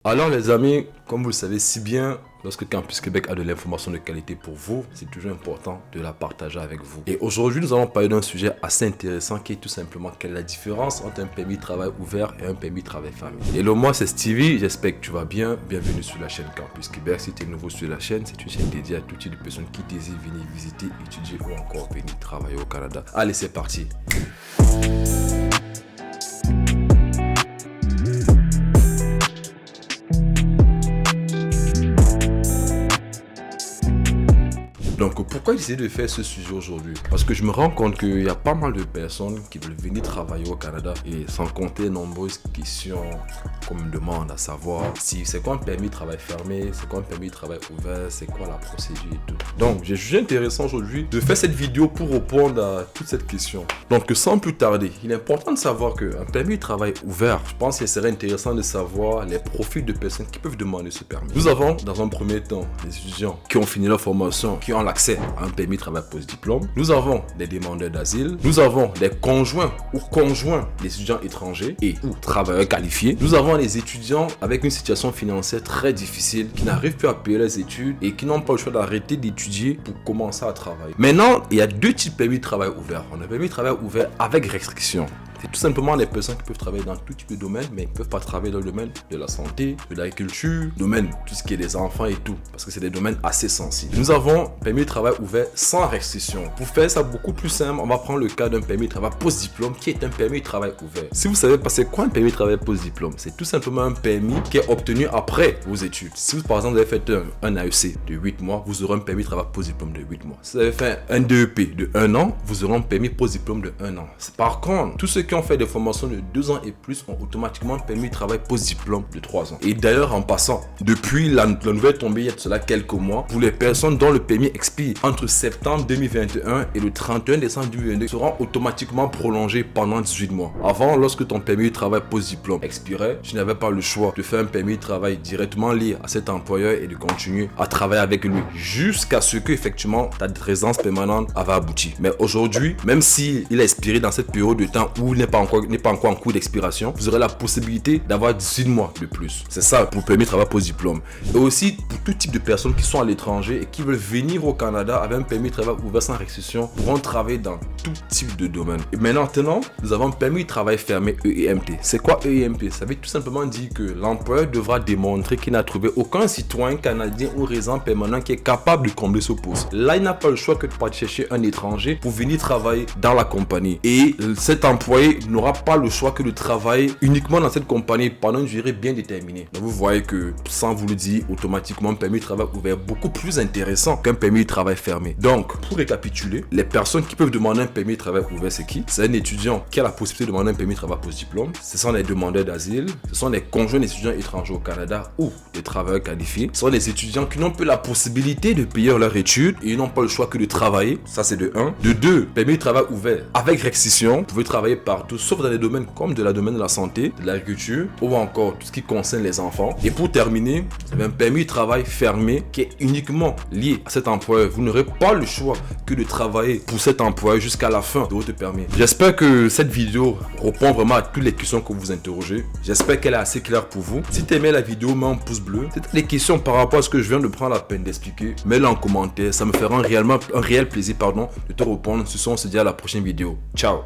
Alors les amis, comme vous le savez si bien, lorsque Campus Québec a de l'information de qualité pour vous, c'est toujours important de la partager avec vous. Et aujourd'hui, nous allons parler d'un sujet assez intéressant qui est tout simplement quelle est la différence entre un permis de travail ouvert et un permis de travail fermé. Hello, moi c'est Stevie, j'espère que tu vas bien. Bienvenue sur la chaîne Campus Québec. Si tu es nouveau sur la chaîne, c'est une chaîne dédiée à tout type de personnes qui désirent venir visiter, étudier ou encore venir travailler au Canada. Allez, c'est parti. Donc pourquoi j'ai décidé de faire ce sujet aujourd'hui? Parce que je me rends compte qu'il y a pas mal de personnes qui veulent venir travailler au Canada et sans compter nombreuses questions qu'on me demande à savoir si c'est quoi un permis de travail fermé, c'est quoi un permis de travail ouvert, c'est quoi la procédure et tout. Donc j'ai jugé intéressant aujourd'hui de faire cette vidéo pour répondre à toute cette question. Donc sans plus tarder, il est important de savoir qu'un permis de travail ouvert, je pense qu'il serait intéressant de savoir les profils de personnes qui peuvent demander ce permis. Nous avons dans un premier temps les étudiants qui ont fini leur formation, qui ont l'accès à un permis de travail post-diplôme. Nous avons des demandeurs d'asile. Nous avons des conjoints ou conjoints d'étudiants étrangers et ou travailleurs qualifiés. Nous avons les étudiants avec une situation financière très difficile qui n'arrivent plus à payer leurs études et qui n'ont pas le choix d'arrêter d'étudier pour commencer à travailler. Maintenant, il y a deux types de permis de travail ouverts. On a un permis de travail ouvert avec restriction. C'est tout simplement les personnes qui peuvent travailler dans tout type de domaine, mais qui ne peuvent pas travailler dans le domaine de la santé, de l'agriculture, domaine tout ce qui est des enfants et tout, parce que c'est des domaines assez sensibles. Nous avons permis de travail ouvert sans restriction. Pour faire ça beaucoup plus simple, on va prendre le cas d'un permis de travail post-diplôme qui est un permis de travail ouvert. Si vous savez pas c'est quoi un permis de travail post-diplôme, c'est tout simplement un permis qui est obtenu après vos études. Si vous, par exemple, vous avez fait un AEC de 8 mois, vous aurez un permis de travail post-diplôme de 8 mois. Si vous avez fait un DEP de 1 an, vous aurez un permis post-diplôme de 1 an. Par contre, tous ceux qui ont fait des formations de 2 ans et plus ont automatiquement permis de travail post-diplôme de 3 ans. Et d'ailleurs, en passant, depuis la nouvelle tombée il y a de cela quelques mois, pour les personnes dont le permis expire entre septembre 2021 et le 31 décembre 2022 seront automatiquement prolongés pendant 18 mois. Avant, lorsque ton permis de travail post-diplôme expirait, tu n'avais pas le choix de faire un permis de travail directement lié à cet employeur et de continuer à travailler avec lui jusqu'à ce que effectivement ta résidence permanente avait abouti. Mais aujourd'hui, même s'il a expiré dans cette période de temps où il n'est pas encore en cours d'expiration, vous aurez la possibilité d'avoir 18 mois de plus. C'est ça pour le permis de travail post-diplôme. Et aussi pour tout type de personnes qui sont à l'étranger et qui veulent venir au Canada avec un permis de travail ouvert sans restriction, pourront travailler dans tout type de domaine. Et maintenant, nous avons un permis de travail fermé EEMT. C'est quoi EEMT? Ça veut tout simplement dire que l'employeur devra démontrer qu'il n'a trouvé aucun citoyen canadien ou résident permanent qui est capable de combler ce poste. Là, il n'a pas le choix que de partir chercher un étranger pour venir travailler dans la compagnie. Et cet employé n'aura pas le choix que de travailler uniquement dans cette compagnie pendant une durée bien déterminée. Donc vous voyez que, sans vous le dire, automatiquement un permis de travail ouvert est beaucoup plus intéressant qu'un permis de travail fermé. Donc, pour récapituler, les personnes qui peuvent demander un permis de travail ouvert, c'est qui? C'est un étudiant qui a la possibilité de demander un permis de travail post-diplôme. Ce sont les demandeurs d'asile, ce sont les conjoints d'étudiants étrangers au Canada ou des travailleurs qualifiés. Ce sont les étudiants qui n'ont plus la possibilité de payer leurs études et ils n'ont pas le choix que de travailler. Ça, c'est de 1. De 2, permis de travail ouvert avec restriction. Vous pouvez travailler partout, sauf dans les domaines comme de la domaine de la santé, de l'agriculture ou encore tout ce qui concerne les enfants. Et pour terminer, vous avez un permis de travail fermé qui est uniquement lié à cet employeur. Vous n'aurez pas le choix que de travailler pour cet employeur jusqu'à la fin de votre permis. J'espère que cette vidéo répond vraiment à toutes les questions que vous interrogez. J'espère qu'elle est assez claire pour vous. Si tu aimais la vidéo, mets un pouce bleu. Si tu as des questions par rapport à ce que je viens de prendre la peine d'expliquer, mets-le en commentaire. Ça me fera un réel plaisir de te répondre. Ce soir, on se dit à la prochaine vidéo. Ciao.